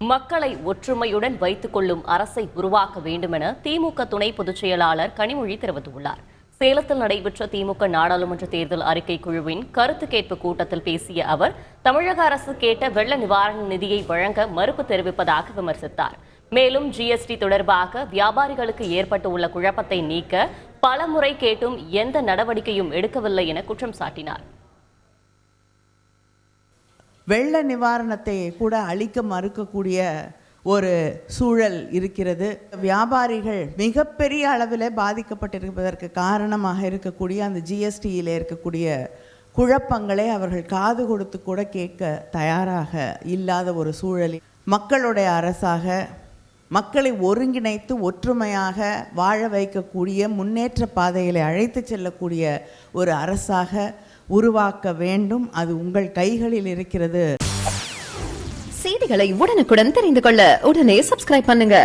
மக்களை ஒற்றுமையுடன் வைத்துக் கொள்ளும் அரசை உருவாக்க வேண்டுமென திமுக துணை பொதுச் செயலாளர் கனிமொழி தெரிவித்துள்ளார். சேலத்தில் நடைபெற்ற திமுக நாடாளுமன்ற தேர்தல் அறிக்கை குழுவின் கருத்து கேட்பு கூட்டத்தில் பேசிய அவர், தமிழக அரசு கேட்ட வெள்ள நிவாரண நிதியை வழங்க மறுப்பு தெரிவிப்பதாக விமர்சித்தார். மேலும் ஜிஎஸ்டி தொடர்பாக வியாபாரிகளுக்கு ஏற்பட்டுள்ள குழப்பத்தை நீக்க பலமுறை கேட்டும் எந்த நடவடிக்கையும் எடுக்கவில்லை என குற்றம் சாட்டினார். வெள்ள நிவாரணத்தை கூட அளிக்க மறுக்கக்கூடிய ஒரு சூழல் இருக்கிறது. வியாபாரிகள் மிகப்பெரிய அளவில் பாதிக்கப்பட்டிருப்பதற்கு காரணமாக இருக்கக்கூடிய அந்த ஜிஎஸ்டியில் இருக்கக்கூடிய குழப்பங்களை அவர்கள் காது கொடுத்து கூட கேட்க தயாராக இல்லாத ஒரு சூழலில் மக்களுடைய அரசாக, மக்களை ஒருங்கிணைத்து ஒற்றுமையாக வாழ வைக்கக்கூடிய, முன்னேற்ற பாதைகளை அழைத்து செல்லக்கூடிய ஒரு அரசாக உருவாக்க வேண்டும். அது உங்கள் கைகளில் இருக்கிறது. செய்திகளை உடனுக்குடன் தெரிந்து கொள்ள உடனே சப்ஸ்கிரைப் பண்ணுங்க.